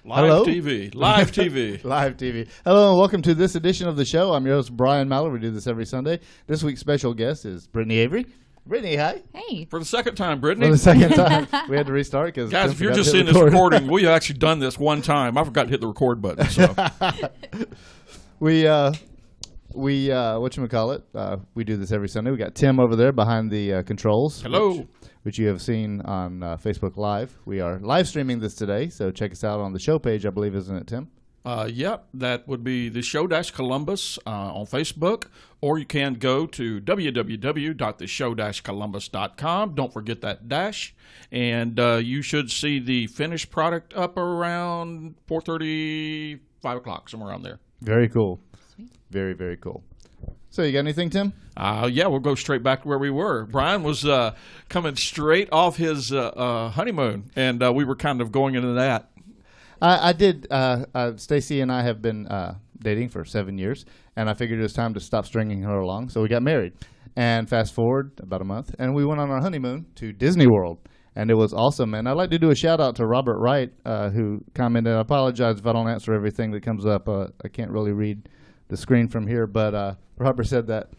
Hello? TV. Live TV. Live TV. Hello and welcome to this edition of the show. I'm your host, Brian Mallard. We do this every Sunday. This week's special guest is Brittany Avery. Brittany, hi. Hey. For the second time, Brittany. For the second time. We had to restart because guys, if you're just seeing this recording, we actually done this one time. I forgot to hit the record button. So we whatchamacallit, we do this every Sunday. We got Tim over there behind the controls. Hello. Which you have seen on Facebook Live. We are live streaming this today, so check us out on the show page, I believe, isn't it, Tim? Yep, that would be the Show-Columbus on Facebook, or you can go to www.theshow-columbus.com. Don't forget that dash, and you should see the finished product up around 4:30, 5 o'clock, somewhere around there. Very cool. Sweet. Very, very cool. So you got anything, Tim? Yeah, we'll go straight back to where we were. Brian was coming straight off his honeymoon, and we were kind of going into that. I did. Stacy and I have been dating for 7 years, and I figured it was time to stop stringing her along. So we got married. And fast forward about a month, and we went on our honeymoon to Disney World, and it was awesome. And I'd like to do a shout out to Robert Wright, who commented. I apologize if I don't answer everything that comes up. I can't really read the screen from here, but Robert said that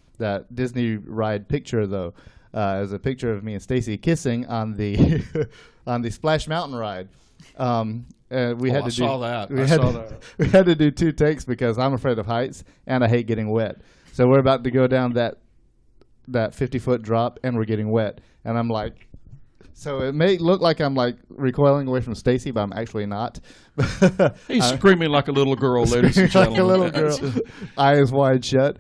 Disney ride picture though is a picture of me and Stacy kissing on the on the Splash Mountain ride. We had to do 2 takes because I'm afraid of heights and I hate getting wet. So we're about to go down that 50-foot drop and we're getting wet, and I'm like, so it may look like I'm like recoiling away from Stacy, but I'm actually not. He's screaming like a little girl, ladies and gentlemen. Like a little girl, eyes wide shut.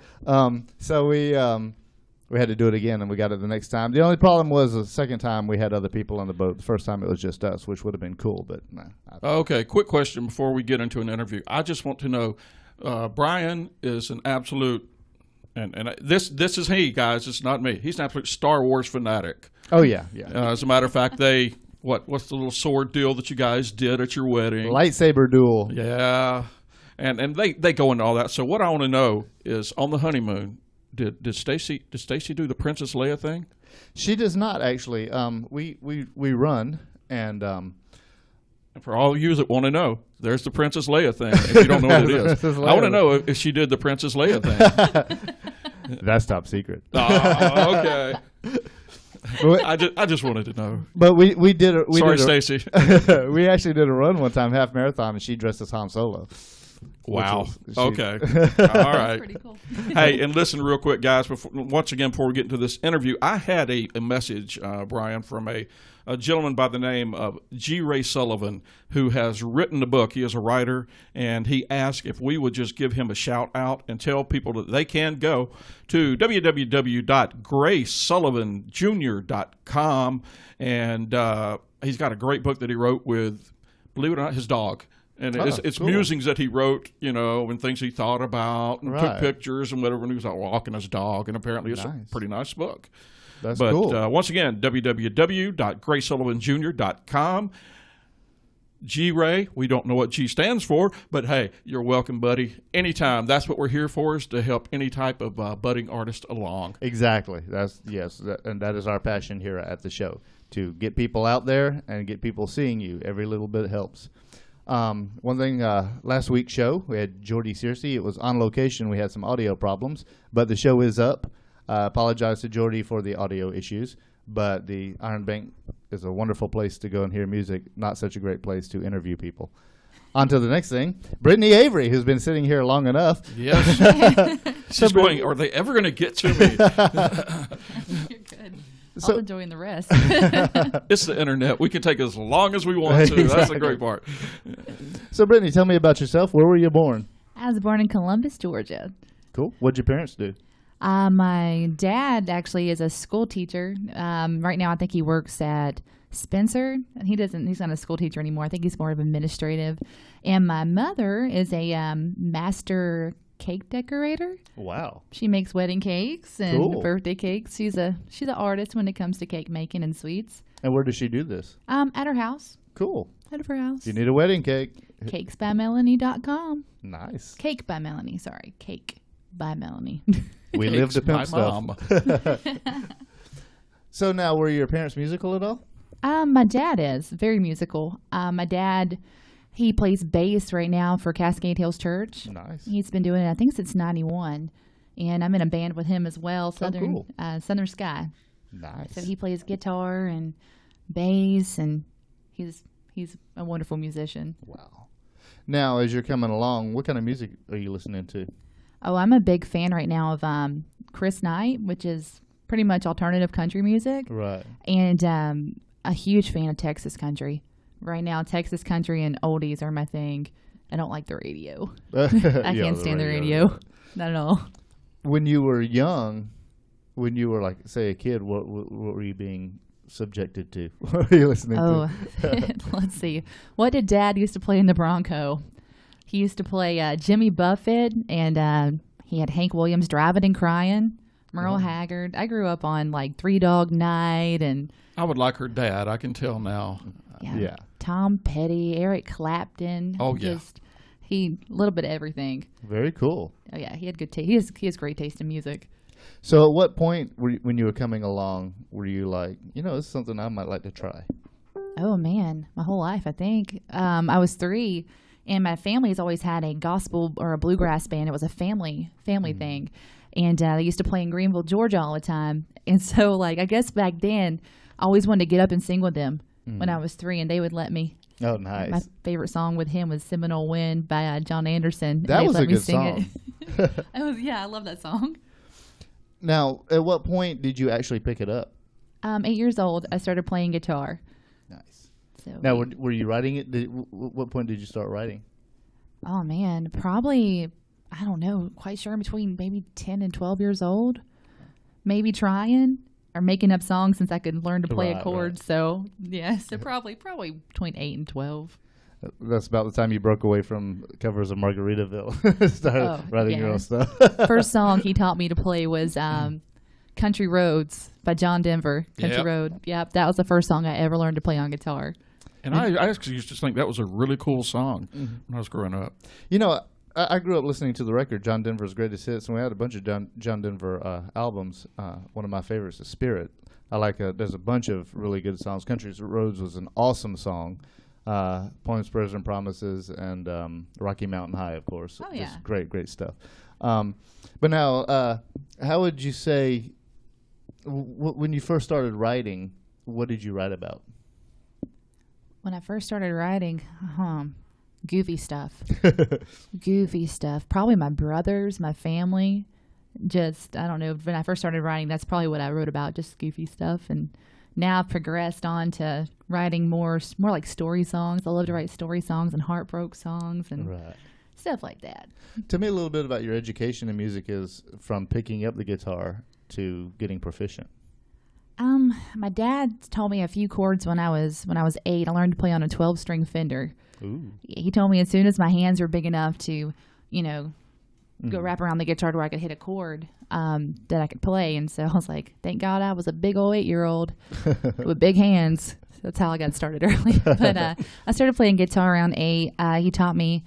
So we had to do it again, and we got it the next time. The only problem was the second time we had other people on the boat. The first time it was just us, which would have been cool, but nah. Okay, quick question before we get into an interview. I just want to know, Brian is an absolute, and this is he, guys. It's not me. He's an absolute Star Wars fanatic. Oh yeah. As a matter of fact, what's the little sword deal that you guys did at your wedding? Lightsaber duel. Yeah, and they go into all that. So what I want to know is, on the honeymoon, did Stacy do the Princess Leia thing? She does not actually. We run, and for all of you that want to know, there's the Princess Leia thing. If you don't know what it is, I want to know if she did the Princess Leia thing. That's top secret. Oh, okay. I just wanted to know. But we did. Sorry, Stacy. We actually did a run one time, half marathon, and she dressed as Han Solo. Wow. Okay. All right. Pretty cool. Hey, and listen real quick, guys. Before we get into this interview, I had a message, Brian, from a gentleman by the name of G. Ray Sullivan, who has written a book. He is a writer, and he asked if we would just give him a shout out and tell people that they can go to www.graysullivanjr.com, and he's got a great book that he wrote with, believe it or not, his dog. And it's cool. Musings that he wrote, and things he thought about, and took pictures and whatever, and he was out walking his dog, and apparently it's a pretty nice book. That's cool. But once again, www.graysullivanjr.com. G-Ray, we don't know what G stands for, but hey, you're welcome, buddy. Anytime. That's what we're here for, is to help any type of budding artist along. Exactly. And that is our passion here at the show, to get people out there and get people seeing you. Every little bit helps. One thing, last week's show, we had Jordy Searcy. It was on location. We had some audio problems, but the show is up. Apologize to Jordy for the audio issues, but the Iron Bank is a wonderful place to go and hear music, not such a great place to interview people. On to the next thing, Brittany Avery, who's been sitting here long enough. Yes. She's going, are they ever going to get to me? You're good. I'll enjoy the rest. It's the internet. We can take as long as we want to. Exactly. That's the great part. So, Brittany, tell me about yourself. Where were you born? I was born in Columbus, Georgia. Cool. What'd your parents do? My dad actually is a school teacher. Right now, I think he works at Spencer. He's not a school teacher anymore. I think he's more of administrative. And my mother is a master cake decorator. Wow. She makes wedding cakes and birthday cakes. She's an artist when it comes to cake making and sweets. And where does she do this? At her house. Cool. At her house. You need a wedding cake. Cakesbymelanie.com. Nice. Cake by Melanie. Sorry. Cake by Melanie. We live to pimp stuff. So now, were your parents musical at all? My dad is very musical. My dad He plays bass right now for Cascade Hills Church. Nice. He's been doing it, I think, since '91, and I'm in a band with him as well, cool. Southern Sky. Nice. So he plays guitar and bass, and he's a wonderful musician. Wow. Now, as you're coming along, what kind of music are you listening to? Oh, I'm a big fan right now of Chris Knight, which is pretty much alternative country music. Right. And a huge fan of Texas country. Right now, Texas country and oldies are my thing. I don't like the radio. I can't stand the radio. Not at all. When you were young, when you were like, say, a kid, what were you being subjected to? What were you listening to? Let's see. What did Dad used to play in the Bronco? He used to play Jimmy Buffett, and he had Hank Williams Driving and Crying, Merle Haggard. I grew up on like Three Dog Night, and I would like her dad. I can tell now. Yeah. Tom Petty, Eric Clapton. Oh, yeah. A little bit of everything. Very cool. Oh yeah, he had good taste. He has great taste in music. So, at what point when you were coming along, were you like, this is something I might like to try? Oh man, my whole life I think. I was 3, and my family's always had a gospel or a bluegrass band. It was a family thing, and they used to play in Greenville, Georgia, all the time. And so, like, I guess back then, I always wanted to get up and sing with them when I was 3, and they would let me. Oh, nice. My favorite song with him was "Seminole Wind" by John Anderson. That was a good song. I love that song. Now, at what point did you actually pick it up? 8 years old, I started playing guitar. Nice. So now, were you writing it? What point did you start writing? Oh man, probably, I don't know, quite sure, between maybe 10 and 12 years old. Maybe trying or making up songs since I could learn to play a chord. Right. So yeah, so probably between 8 and 12. That's about the time you broke away from covers of Margaritaville. Started writing your own stuff. First song he taught me to play was Country Roads by John Denver. Country Road. Yep, that was the first song I ever learned to play on guitar. And I actually used to think that was a really cool song when I was growing up. I grew up listening to the record, John Denver's Greatest Hits, and we had a bunch of John Denver albums. One of my favorites is Spirit. I like there's a bunch of really good songs. Country Roads was an awesome song. Poems, Prayers, and Promises, and Rocky Mountain High, of course. Oh, yeah. Just great stuff. But now, how would you say, when you first started writing, what did you write about? When I first started writing, goofy stuff. Goofy stuff. Probably my brothers, my family. Just, I don't know, when I first started writing, that's probably what I wrote about, just goofy stuff. And now I've progressed on to writing more like story songs. I love to write story songs and heartbroken songs and stuff like that. Tell me a little bit about your education in music is from picking up the guitar to getting proficient. My dad taught me a few chords when I was 8. I learned to play on a 12-string Fender. Ooh. He told me as soon as my hands were big enough to, go wrap around the guitar to where I could hit a chord that I could play. And so I was like, thank God I was a big old 8-year-old with big hands. That's how I got started early. But I started playing guitar around 8. He taught me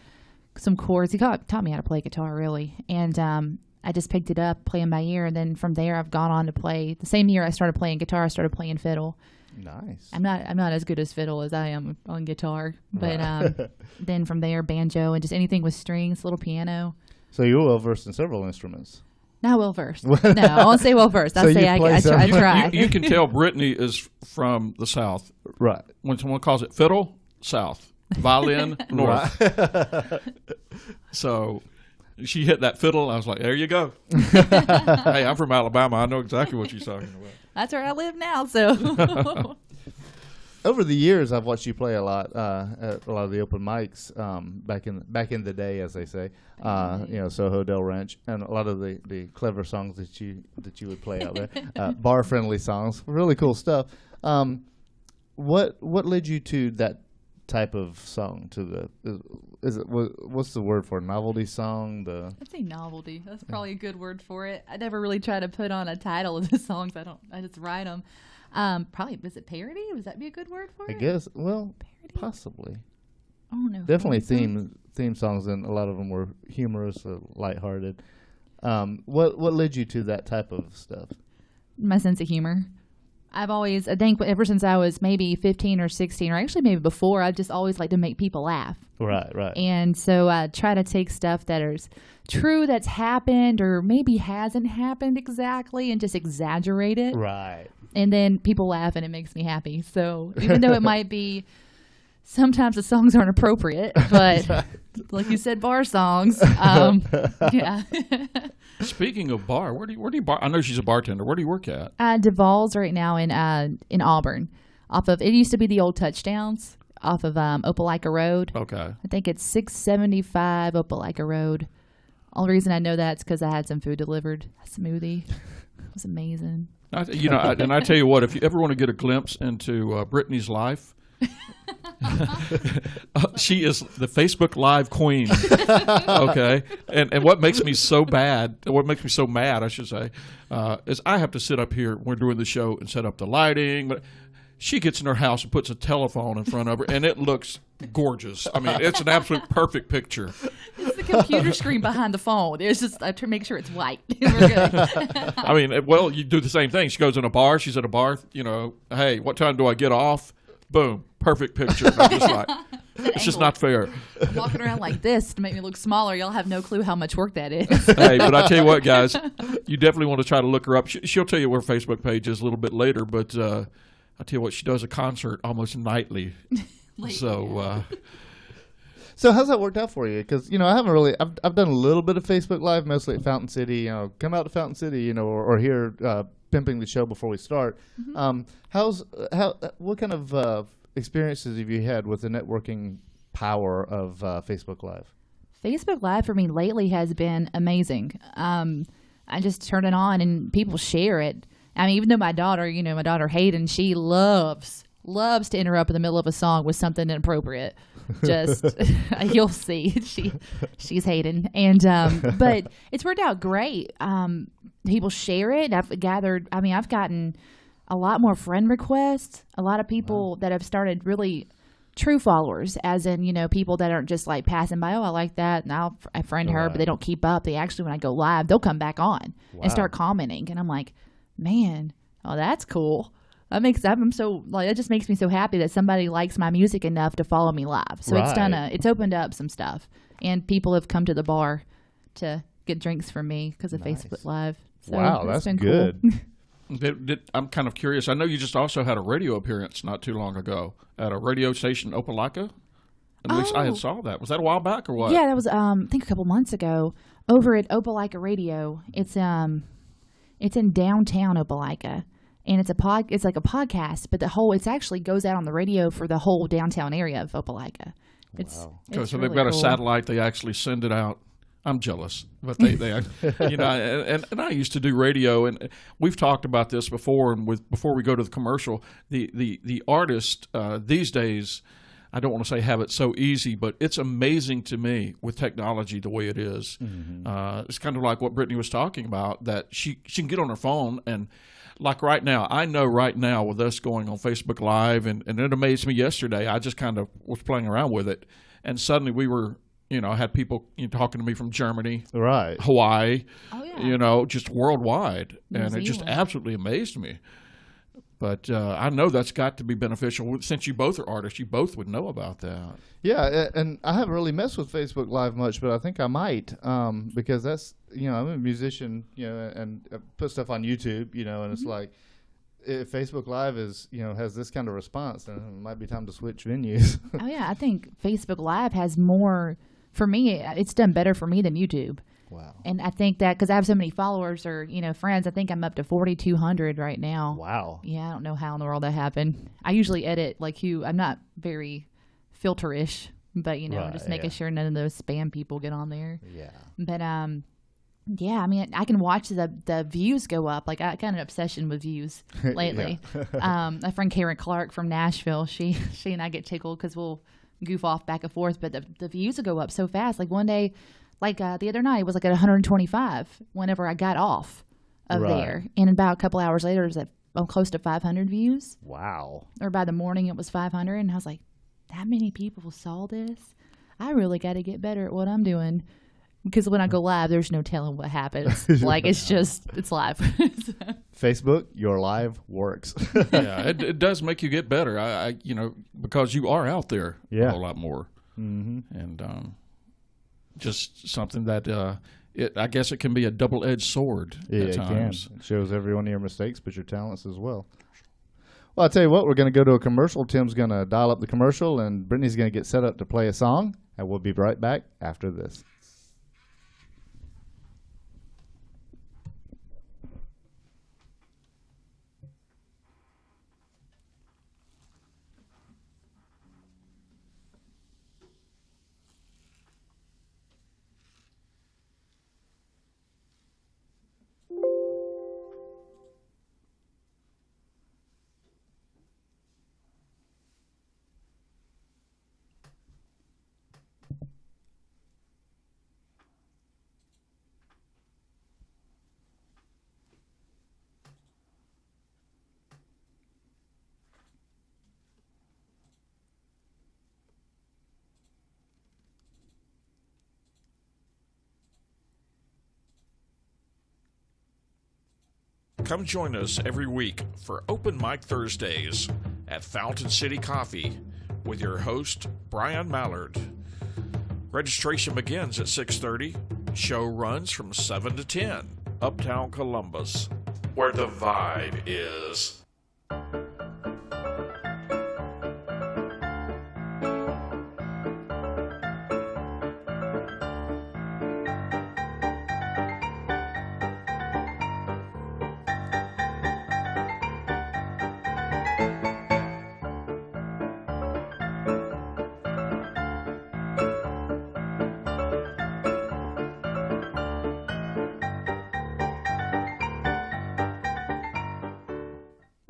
some chords. He taught me how to play guitar, really. And I just picked it up, playing by ear. And then from there, I've gone on to play. The same year I started playing guitar, I started playing fiddle. Nice. I'm not as good as fiddle as I am on guitar. But then from there, banjo and just anything with strings, little piano. So you're well versed in several instruments. Not well versed. No, I won't say well versed. I'll say I try. You can tell Brittany is from the South. Right. When someone calls it fiddle, South. Violin, North. Right. So she hit that fiddle. I was like, there you go. Hey, I'm from Alabama. I know exactly what she's talking about. That's where I live now. So over the years, I've watched you play a lot at a lot of the open mics back in the day, as they say. Soho Del Ranch, and a lot of the clever songs that you would play out there, bar friendly songs, really cool stuff. What led you to that type of song? What's the word for it? Novelty song? I'd say novelty. That's probably a good word for it. I never really try to put on a title of the songs. I just write them. Probably, was it parody? Would that be a good word for it? I guess. Well, parody? Possibly. Oh no. Definitely theme songs, and a lot of them were humorous or lighthearted. What led you to that type of stuff? My sense of humor. I've always, I think ever since I was maybe 15 or 16, or actually maybe before, I've just always liked to make people laugh. Right, right. And so I try to take stuff that is true that's happened or maybe hasn't happened exactly and just exaggerate it. Right. And then people laugh and it makes me happy. So even though it might be, sometimes the songs aren't appropriate, but like you said, bar songs. Yeah. Speaking of bar, where do you bar? I know she's a bartender. Where do you work at? Duval's right now in Auburn, off of, it used to be the old Touchdowns off of Opelika Road. Okay. I think it's 675 Opelika Road. Only reason I know that's because I had some food delivered. A smoothie. It was amazing. And I tell you what, if you ever want to get a glimpse into Brittany's life, she is the Facebook Live queen. Okay, and what makes me so mad, I should say, is I have to sit up here when we're doing the show and set up the lighting. But she gets in her house and puts a telephone in front of her, and it looks gorgeous. I mean, it's an absolute perfect picture. It's the computer screen behind the phone. There's just, I have to make sure it's white. We're good. I mean, well, you do the same thing. She goes in a bar. She's at a bar. Hey, what time do I get off? Boom, perfect picture. And I'm just like, it's just not fair. I'm walking around like this to make me look smaller. Y'all have no clue how much work that is. Hey, but I tell you what, guys, you definitely want to try to look her up. She'll tell you where her Facebook page is a little bit later, but I tell you what, she does a concert almost nightly. So how's that worked out for you? Because I haven't really. I've done a little bit of Facebook Live, mostly at Fountain City. Come out to Fountain City, or here pimping the show before we start. Mm-hmm. What kind of experiences have you had with the networking power of Facebook Live? Facebook Live for me lately has been amazing. I just turn it on and people share it. I mean, even though my daughter Hayden, she loves to interrupt in the middle of a song with something inappropriate. Just you'll see, she's Hayden, and but it's worked out great. People share it. I've gotten a lot more friend requests. A lot of people that have started really true followers, as in, people that aren't just like passing by, oh, I like that, and I friend her, but they don't keep up. They actually, when I go live, they'll come back on and start commenting. And I'm like, man, oh, that's cool. It just makes me so happy that somebody likes my music enough to follow me live. So it's opened up some stuff. And people have come to the bar to get drinks from me because of Facebook Live. So wow, that's been good. Cool. I'm kind of curious. I know you just also had a radio appearance not too long ago at a radio station in Opelika. At least I had saw that. Was that a while back or what? Yeah, that was I think a couple months ago over at Opelika Radio. It's in downtown Opelika, and it's like a podcast, but it actually goes out on the radio for the whole downtown area of Opelika. So really they've got a cool. satellite. They actually send it out. I'm jealous, but they and I used to do radio, and we've talked about this before. And before we go to the commercial, the artist these days, I don't want to say have it so easy, but it's amazing to me with technology the way it is. Mm-hmm. It's kind of like what Brittany was talking about, that she can get on her phone and. Like right now, I know right now with us going on Facebook Live, and it amazed me yesterday. I just kind of was playing around with it, and suddenly we were, I had people talking to me from Germany, right, Hawaii, oh, yeah. Just worldwide, and it just absolutely amazed me. But I know that's got to be beneficial. Since you both are artists, you both would know about that. Yeah, and I haven't really messed with Facebook Live much, but I think I might because that's, I'm a musician, and I put stuff on YouTube, and it's like if Facebook Live is, has this kind of response, then it might be time to switch venues. Oh, yeah, I think Facebook Live has more, for me, it's done better for me than YouTube. Wow. And I think that because I have so many followers or, friends, I think I'm up to 4,200 right now. Wow. Yeah, I don't know how in the world that happened. I usually edit like you. I'm not very filter-ish, but, just making sure none of those spam people get on there. Yeah. But, yeah, I mean, I can watch the views go up. Like, I got an obsession with views lately. My friend Karen Clark from Nashville, she and I get tickled because we'll goof off back and forth, but the views will go up so fast. Like one day, the other night, it was like at 125 whenever I got off of there. And about a couple hours later, it was at close to 500 views. Wow. Or by the morning, it was 500. And I was like, that many people saw this? I really got to get better at what I'm doing. Because when I go live, there's no telling what happens. Like, it's live. Facebook, your live works. Yeah, it does make you get better. I because you are out there a lot more. Mm-hmm. And just something that I guess it can be a double-edged sword at times. It can. It shows every one of your mistakes, but your talents as well. Well, I'll tell you what, we're going to go to a commercial. Tim's going to dial up the commercial, and Brittany's going to get set up to play a song, and we'll be right back after this. Come join us every week for Open Mic Thursdays at Fountain City Coffee with your host, Brian Mallard. Registration begins at 6:30. Show runs from 7 to 10. Uptown Columbus, where the vibe is.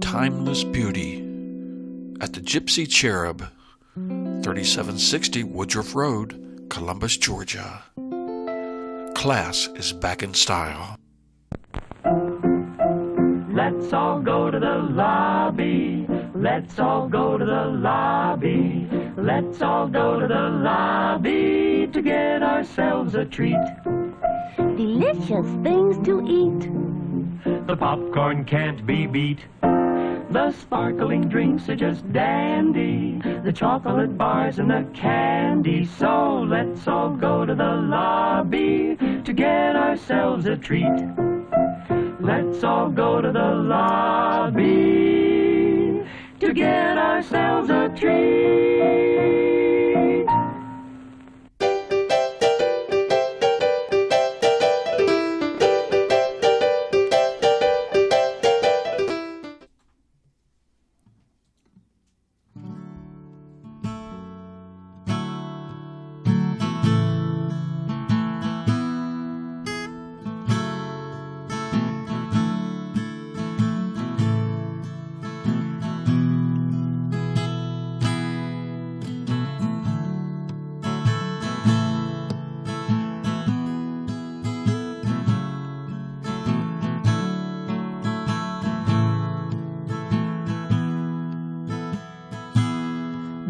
Timeless Beauty at the Gypsy Cherub, 3760 Woodruff Road, Columbus, Georgia. Class is back in style. Let's all go to the lobby. Let's all go to the lobby. Let's all go to the lobby to get ourselves a treat. Delicious things to eat. The popcorn can't be beat. The sparkling drinks are just dandy. The chocolate bars and the candy. So let's all go to the lobby to get ourselves a treat. Let's all go to the lobby to get ourselves a treat.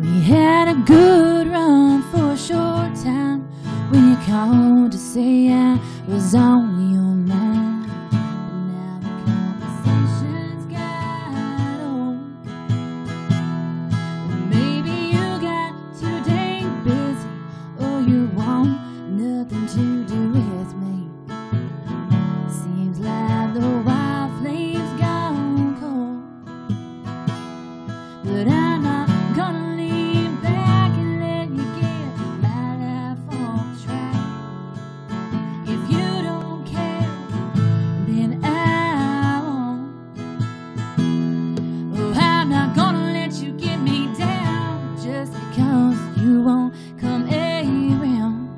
We had a good run for a short time when you called to say I was on your mind. But now the conversations got old, and maybe you got too dang busy, or you want nothing to do with me. Seems like the wild flame's gone cold, but I'm not gonna lean back and let you get my life on track. If you don't care, then I won't. Oh, I'm not gonna let you get me down just because you won't come around.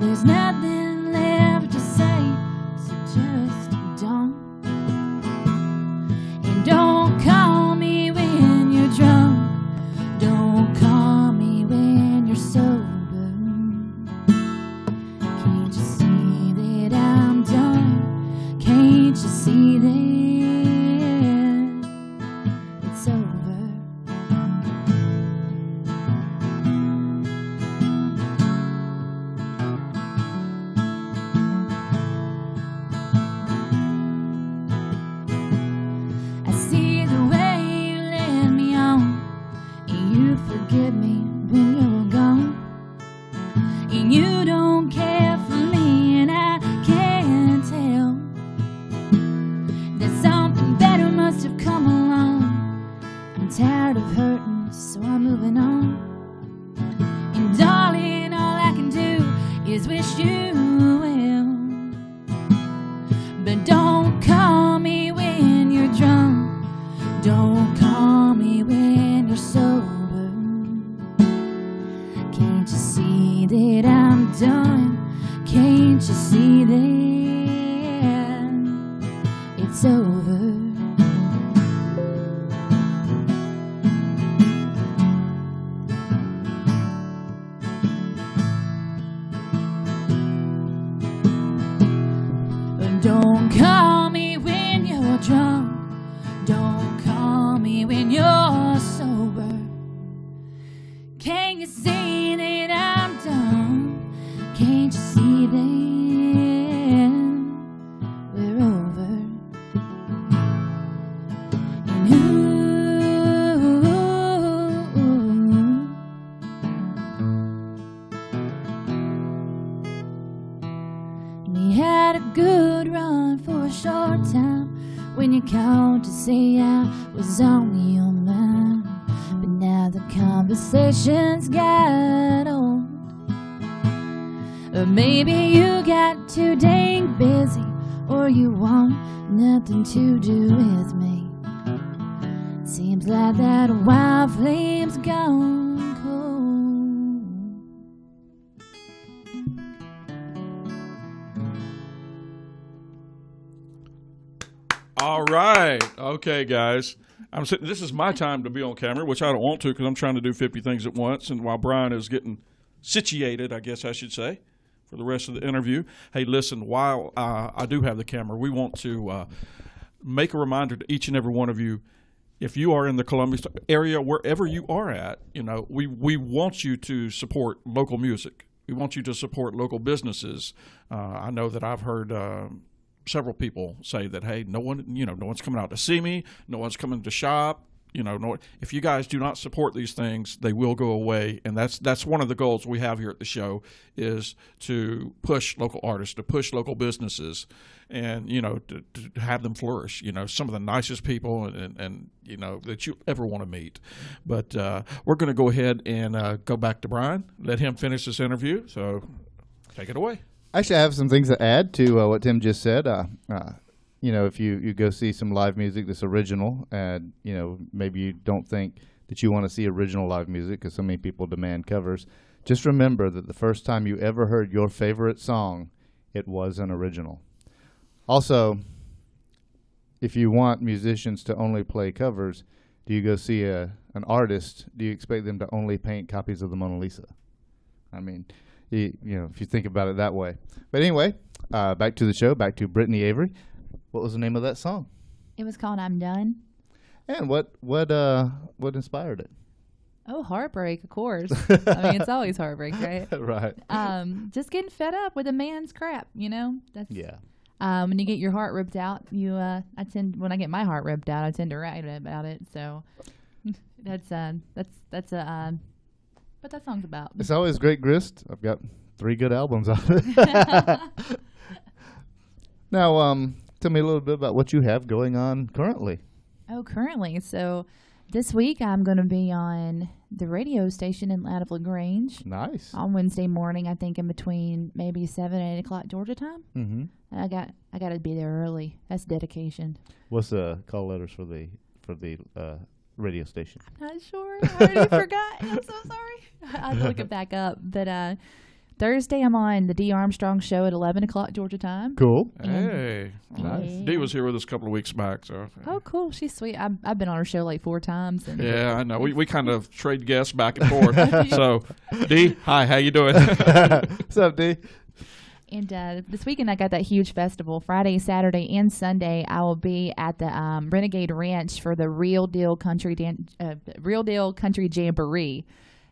There's nothing left to say, so just don't. And don't call me when you're drunk. Don't call me when you're sober. Can't you see that I'm done? Can't you see that it's over? done. Can't you see that it's over? Don't call me when you're drunk. Don't call me when you're sober. Can't you see that I'm done? Can't you see that we're over? And we had a good run for a short time when you called to say I was on your mind. But now the conversations got old. Or maybe you got too dang busy, or you want nothing to do with me. Seems like that wild flame's gone cold. All right. Okay, guys. I'm sitting. This is my time to be on camera, which I don't want to because I'm trying to do 50 things at once. And while Brian is getting situated, I guess I should say, for the rest of the interview. Hey, listen, while I do have the camera, we want to make a reminder to each and every one of you. If you are in the Columbus area, wherever you are at, you know, we want you to support local music. We want you to support local businesses. I know that I've heard several people say that, hey, no one's coming out to see me, no one's coming to shop. If you guys do not support these things, they will go away, and that's one of the goals we have here at the show is to push local artists, to push local businesses, and to have them flourish. Some of the nicest people and that you ever want to meet. But we're going to go ahead and go back to Brian, let him finish this interview. So take it away. Actually, I have some things to add to what Tim just said. If you go see some live music that's original, and maybe you don't think that you want to see original live music because so many people demand covers, just remember that the first time you ever heard your favorite song, it was an original. Also, if you want musicians to only play covers, do you go see an artist? Do you expect them to only paint copies of the Mona Lisa? I mean, if you think about it that way. But anyway, back to the show, back to Brittany Avery. What was the name of that song? It was called "I'm Done." And what inspired it? Oh, heartbreak, of course. I mean, it's always heartbreak, right? Right. Just getting fed up with a man's crap, That's Yeah. When you get your heart ripped out, when I get my heart ripped out, I tend to write about it. So that's what that song's about. It's always great grist. I've got 3 good albums on it. Now, tell me a little bit about what you have going on currently. Oh, currently. So this week I'm going to be on the radio station out of LaGrange. Nice. On Wednesday morning, I think in between maybe 7 and 8 o'clock Georgia time. Mm-hmm. I got to be there early. That's dedication. What's the call letters for the radio station? I'm not sure. I already forgot. I'm so sorry. I'll look it back up. But Thursday I'm on the D. Armstrong Show at 11 o'clock Georgia time. Cool. Hey. Nice. Dee was here with us a couple of weeks back. So. Oh, cool. She's sweet. I've been on her show like 4 times. And Yeah, I know. We kind of trade guests back and forth. So, Dee, hi. How you doing? What's up, Dee? And this weekend I got that huge festival. Friday, Saturday, and Sunday I will be at the Renegade Ranch for the Real Deal Country Jamboree,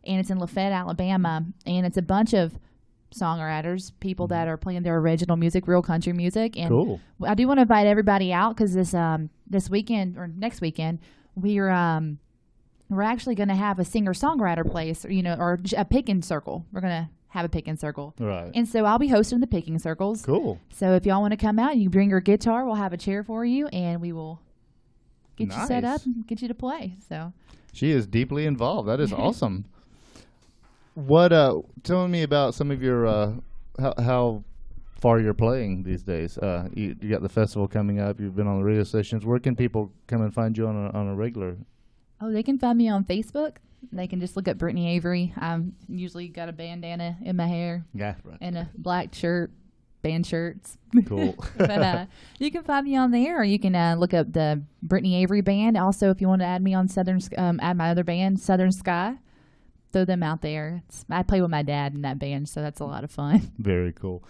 and it's in Lafayette, Alabama, and it's a bunch of songwriters, people that are playing their original music, real country music. And Cool. I do want to invite everybody out because this weekend or next weekend we're actually going to have a singer-songwriter place, or a picking circle. We're going to have a picking circle. Right. And so I'll be hosting the picking circles. Cool. So if y'all want to come out, you bring your guitar, we'll have a chair for you, and we will get you set up and get you to play. So She is deeply involved. That is awesome. What? Tell me about some of your how far you're playing these days. You got the festival coming up. You've been on the radio stations. Where can people come and find you on a regular Oh, they can find me on Facebook. They can just look up Brittany Avery. I'm usually got a bandana in my hair Yeah, right. and a black shirt, band shirts. Cool. But you can find me on there, or you can look up the Brittany Avery band. Also, if you want to add me on add my other band, Southern Sky, throw them out there. I play with my dad in that band, so that's a lot of fun. Very cool.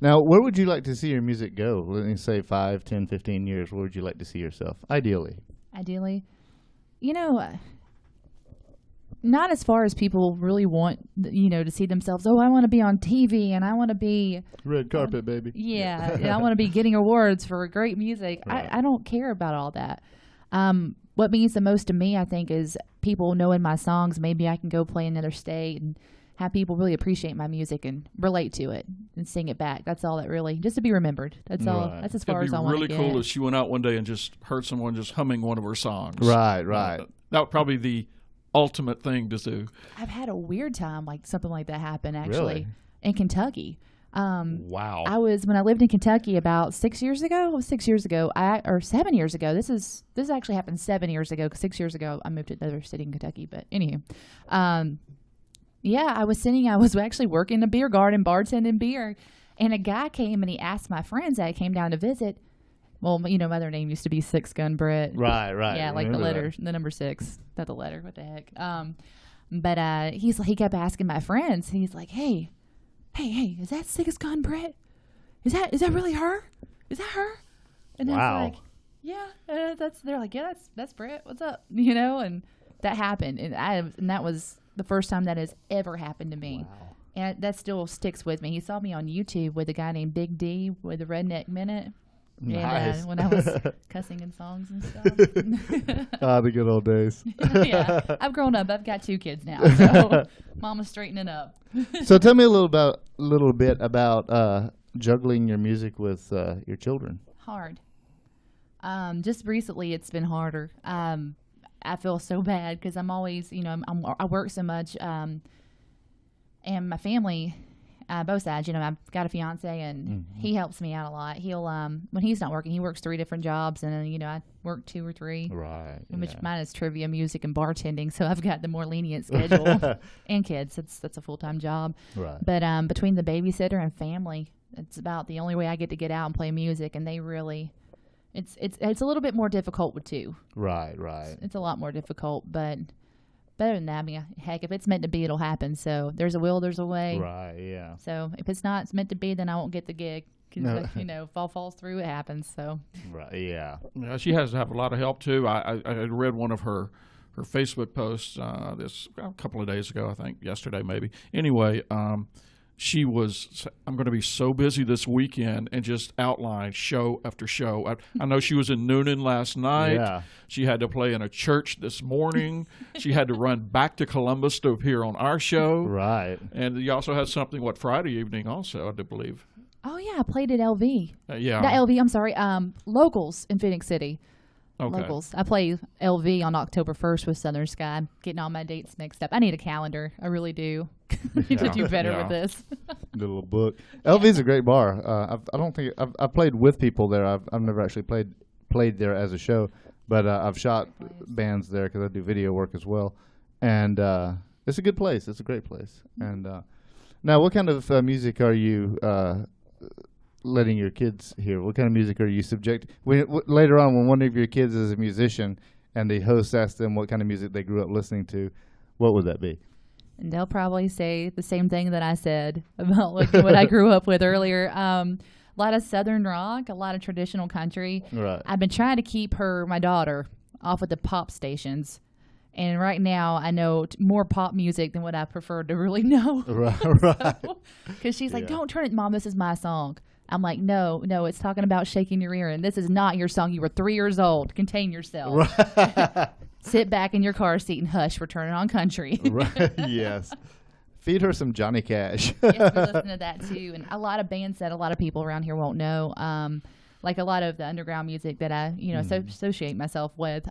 Now, where would you like to see your music go? Let me say 5, 10, 15 years. Where would you like to see yourself, ideally? Ideally, not as far as people really want, to see themselves. Oh, I want to be on TV and I want to be Red carpet, baby. Yeah, I want to be getting awards for great music. Right. I don't care about all that. What means the most to me, I think, is people knowing my songs. Maybe I can go play in another state and have people really appreciate my music and relate to it and sing it back. That's all that really, just to be remembered. That's all. Right. That's as far as I It'd be want to really get. cool if she went out one day and just heard someone just humming one of her songs. Right. That would probably be the ultimate thing to do. I've had a weird time, like something like that happen actually Really? in Kentucky. Wow. When I lived in Kentucky about 6 years ago, or 7 years ago. This actually happened 7 years ago. 'Cause 6 years ago, I moved to another city in Kentucky. But anywho, I was singing. I was actually working in a beer garden, bartending beer, and a guy came and he asked my friends that came down to visit. Well, my other name used to be Six Gun Brett. Right. Yeah, like the Remember letter, the number 6, not the letter. What the heck? But he kept asking my friends. He's like, hey, is that Six Gun Brett? Is that really her? Is that her? And Wow. I was like, yeah, they're like, yeah, that's Brett. What's up? And that happened, and that was the first time that has ever happened to me. Wow. And that still sticks with me. He saw me on YouTube with a guy named Big D with the Redneck Minute. Nice. And when I was cussing in songs and stuff. The good old days. Yeah, I've grown up. I've got 2 kids now, so Mama's straightening up. So tell me a little bit about juggling your music with your children. Hard. Just recently, it's been harder. I feel so bad because I'm always, I work so much, and my family. Both sides, I've got a fiance and he helps me out a lot. He'll, when he's not working, he works 3 different jobs, and then, I work 2 or 3. Right. Which mine is trivia, music, and bartending, so I've got the more lenient schedule. And kids, that's a full-time job. Right. But between the babysitter and family, it's about the only way I get to get out and play music, and they really, it's a little bit more difficult with 2. Right. It's a lot more difficult, but better than that. I mean, heck, if it's meant to be, it'll happen. So there's a will, there's a way. Right. Yeah. So if it's meant to be, then I won't get the gig. 'Cause, if all falls through, it happens. So. Right. Yeah. Yeah, she has to have a lot of help too. I had read one of her Facebook posts this a couple of days ago, I think yesterday maybe. Anyway, she was, I'm going to be so busy this weekend, and just outlined show after show. I know she was in Noonan last night. Yeah. She had to play in a church this morning. She had to run back to Columbus to appear on our show. Right. And you also had something, Friday evening also, I do believe. Oh yeah, I played at LV. Yeah. Not LV. I'm sorry. Locals in Phoenix City. Okay. Locals. I play LV on October 1st with Southern Sky. I'm getting all my dates mixed up. I need a calendar. I really do. I need to do better with this. Good little book. LV's a great bar. I don't think I've played with people there. I've never actually played there as a show, but I've shot bands there because I do video work as well, and it's a good place. It's a great place. And now, what kind of music are you letting your kids hear? What kind of music are you later on when one of your kids is a musician and the host asks them what kind of music they grew up listening to? What would that be? And they'll probably say the same thing that I said about what I grew up with earlier. A lot of Southern rock, a lot of traditional country. Right. I've been trying to keep my daughter, off of the pop stations. And right now, I know more pop music than what I prefer to really know. Right. Because she's like, don't turn it, Mom, this is my song. I'm like, no, it's talking about shaking your ear, and this is not your song. You were 3 years old. Contain yourself. Right. Sit back in your car seat and hush. We're turning on country. Right. Yes. Feed her some Johnny Cash. Yes, we listen to that too. And a lot of bands that a lot of people around here won't know, like a lot of the underground music that I, associate myself with.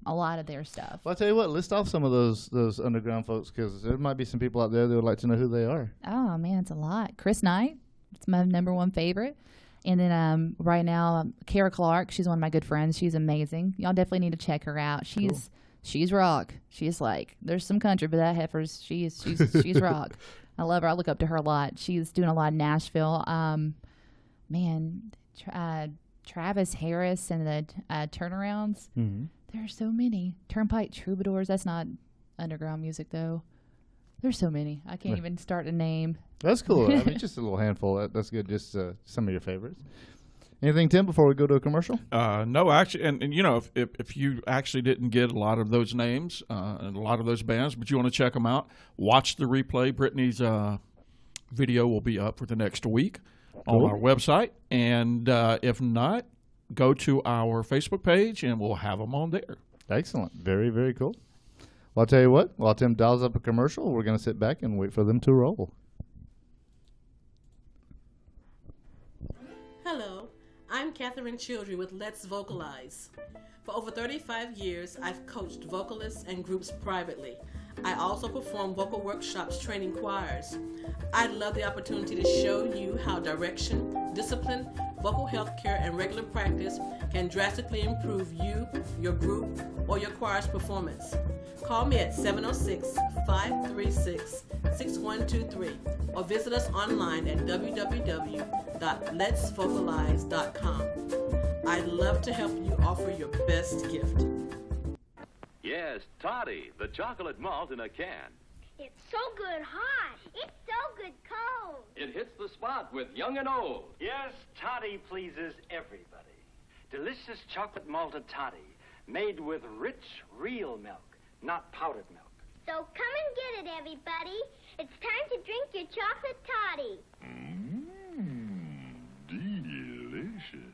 A lot of their stuff. Well, I'll tell you what, list off some of those underground folks, because there might be some people out there that would like to know who they are. Oh, man, it's a lot. Chris Knight, it's my number 1 favorite. And then right now, Kara Clark, she's one of my good friends. She's amazing. Y'all definitely need to check her out. She's she's rock. She's like, there's some country, but that heifer's she's rock. I love her. I look up to her a lot. She's doing a lot in Nashville. Travis Harris and the turnarounds. Mm-hmm. There are so many. Turnpike Troubadours. That's not underground music though. There's so many. I can't even start to name. That's cool. I mean, just a little handful. That's good. Just some of your favorites. Anything, Tim, before we go to a commercial? No, actually, and you know, if you actually didn't get a lot of those names and a lot of those bands, but you want to check them out, watch the replay. Brittany's video will be up for the next week on our website, and if not, go to our Facebook page, and we'll have them on there. Excellent. Very, very cool. Well, I'll tell you what. While Tim dials up a commercial, we're going to sit back and wait for them to roll. Hello, I'm Catherine Childry with Let's Vocalize. For over 35 years, I've coached vocalists and groups privately. I also perform vocal workshops training choirs. I'd love the opportunity to show you how direction, discipline, vocal health care, and regular practice can drastically improve you, your group, or your choir's performance. Call me at 706-536-6123 or visit us online at www.letsvocalize.com. I'd love to help you offer your best gift. Yes, Toddy, the chocolate malt in a can. It's so good hot. It's so good cold. It hits the spot with young and old. Yes, toddy pleases everybody. Delicious chocolate malted toddy, made with rich, real milk, not powdered milk. So come and get it, everybody. It's time to drink your chocolate toddy. Delicious.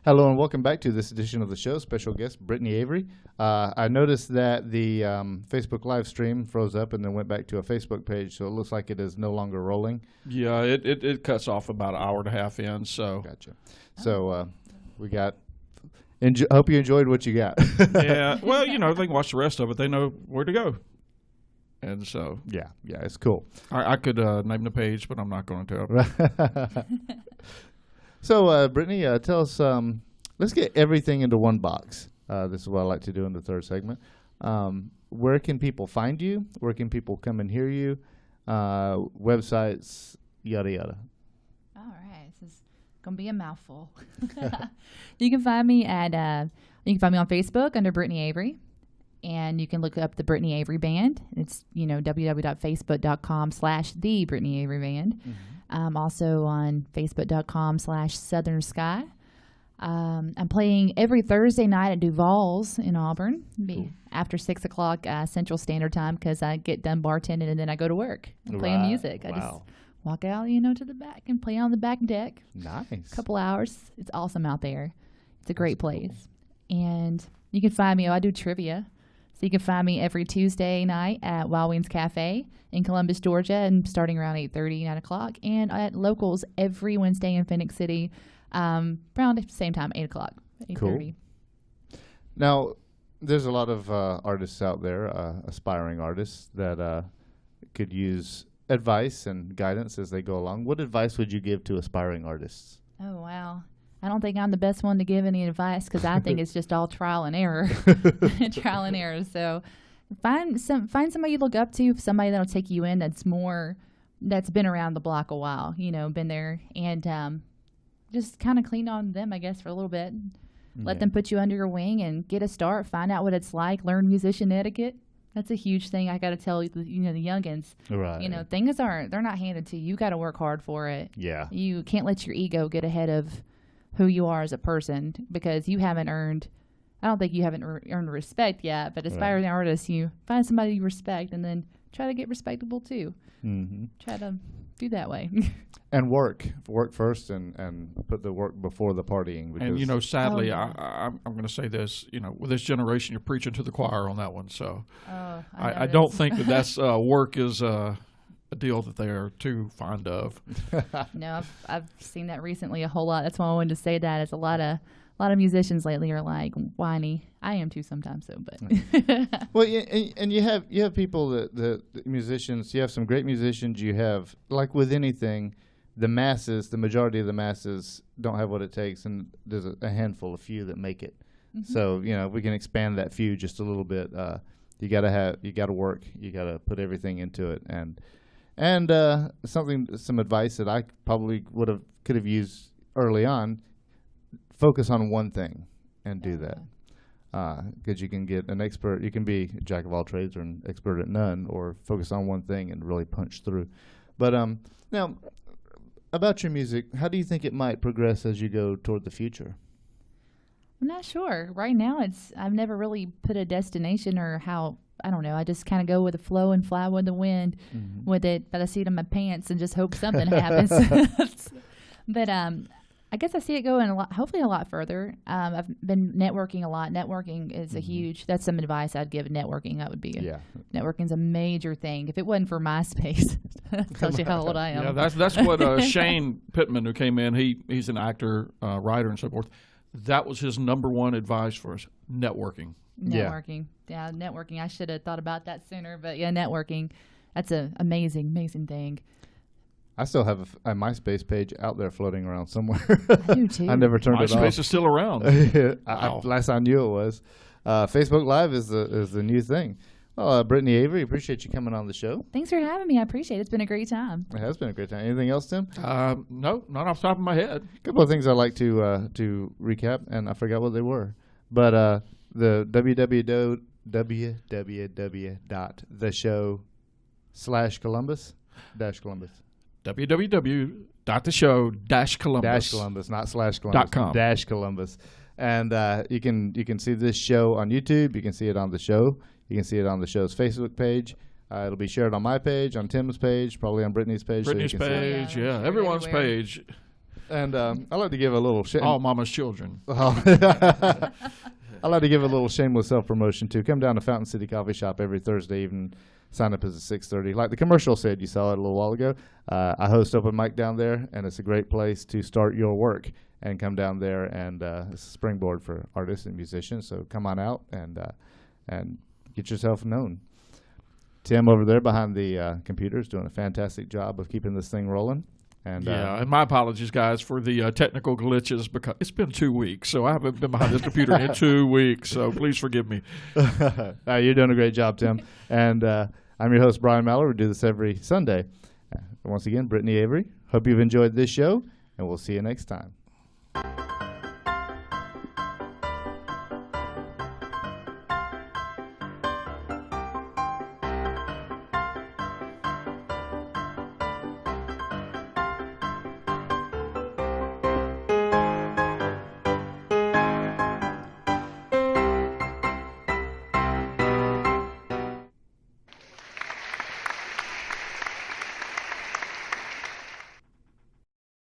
Hello and welcome back to this edition of the show. Special guest, Brittany Avery. I noticed that the Facebook live stream froze up and then went back to a Facebook page, so it looks like it is no longer rolling. Yeah, it cuts off about an hour and a half in. So Gotcha. So we got. Hope you enjoyed what you got. yeah, well, you know, they can watch the rest of it. They know where to go. And so yeah, it's cool. I could name the page, but I'm not going to. So, Brittany, tell us, let's get everything into one box. This is what I like to do in the third segment. Where can people find you? Where can people come and hear you? Websites, yada, yada. All right. This is going to be a mouthful. You can find me on Facebook under Brittany Avery. And you can look up the Brittany Avery Band. It's, www.facebook.com/the Brittany Avery Band. Mm-hmm. Also on facebook.com/Southern Sky. I'm playing every Thursday night at Duval's in Auburn after 6 o'clock Central Standard Time because I get done bartending and then I go to work and playing music. I just walk out, to the back and play on the back deck. Nice. A couple hours. It's awesome out there. It's a great place. And you can find me. I do trivia. So you can find me every Tuesday night at Wild Wings Cafe in Columbus, Georgia, and starting around 8:30, 9 o'clock, and at Locals every Wednesday in Phoenix City, around the same time, 8 o'clock, 8:30. Cool. Now, there's a lot of artists out there, aspiring artists, that could use advice and guidance as they go along. What advice would you give to aspiring artists? Oh, wow. I don't think I'm the best one to give any advice because I think it's just all trial and error. So find somebody you look up to, somebody that'll take you in that's been around the block a while, been there, and just kind of clean on them, I guess, for a little bit. Let them put you under your wing and get a start, find out what it's like, learn musician etiquette. That's a huge thing I got to tell the youngins. Right. Things they're not handed to you. You got to work hard for it. Yeah. You can't let your ego get ahead of who you are as a person because you haven't earned, I don't think you haven't earned respect yet, but aspiring artists, you find somebody you respect and then try to get respectable too. Mm-hmm. Try to do that way. And work first and put the work before the partying. And, sadly, I'm going to say this, with this generation, you're preaching to the choir on that one. So I don't think that's work is a deal that they are too fond of. No, I've seen that recently a whole lot. That's why I wanted to say that. It's a lot of lot of musicians lately are like whiny. I am too sometimes, so but Well, yeah, and you have people the musicians. You have some great musicians. You have, like with anything, the majority of the masses don't have what it takes, and there's a handful, a few that make it. So we can expand that few just a little bit. You gotta work. You gotta put everything into it, and some advice that I probably could have used early on. Focus on one thing and do that. Because you can get an expert. You can be a jack of all trades or an expert at none, or focus on one thing and really punch through. But now, about your music, how do you think it might progress as you go toward the future? I'm not sure. Right now, I've never really put a destination or how. I don't know. I just kind of go with the flow and fly with the wind with it. But I see it in my pants and just hope something happens. But I guess I see it going hopefully a lot further. I've been networking a lot. Networking is that's some advice I'd give. Networking, that would be networking's a major thing. If it wasn't for MySpace, that tells you how old I am. Yeah, that's what Shane Pittman, who came in, he's an actor, writer, and so forth. That was his number one advice for us: networking. Networking, yeah, networking. I should have thought about that sooner, but yeah, networking. That's an amazing, amazing thing. I still have a MySpace page out there floating around somewhere. I do too. I never turned it off. MySpace is still around. Wow. Last I knew it was. Facebook Live is the new thing. Well, Brittany Avery, appreciate you coming on the show. Thanks for having me. I appreciate it. It's been a great time. It has been a great time. Anything else, Tim? No, not off the top of my head. A couple of things I'd like to recap, and I forgot what they were. But the www.theshow/Columbus www.theshow-Columbus. Not /Columbus. .com. Columbus. And you can see this show on YouTube. You can see it on the show. You can see it on the show's Facebook page. It'll be shared on my page, on Tim's page, probably on Brittany's page. Brittany's page, yeah, everyone's page. And I'd like to give a little all mama's children. I'd like to give a little shameless self-promotion, too. Come down to Fountain City Coffee Shop every Thursday evening. Sign up as a 6:30. Like the commercial said, you saw it a little while ago. I host open mic down there, and it's a great place to start your work and come down there. And it's a springboard for artists and musicians. So come on out and get yourself known. Tim over there behind the computer is doing a fantastic job of keeping this thing rolling. And and my apologies, guys, for the technical glitches, because it's been 2 weeks, so I haven't been behind this computer in 2 weeks, so please forgive me. You're doing a great job, Tim. And I'm your host, Brian Mallor. We do this every Sunday. Once again, Brittany Avery. Hope you've enjoyed this show, and we'll see you next time.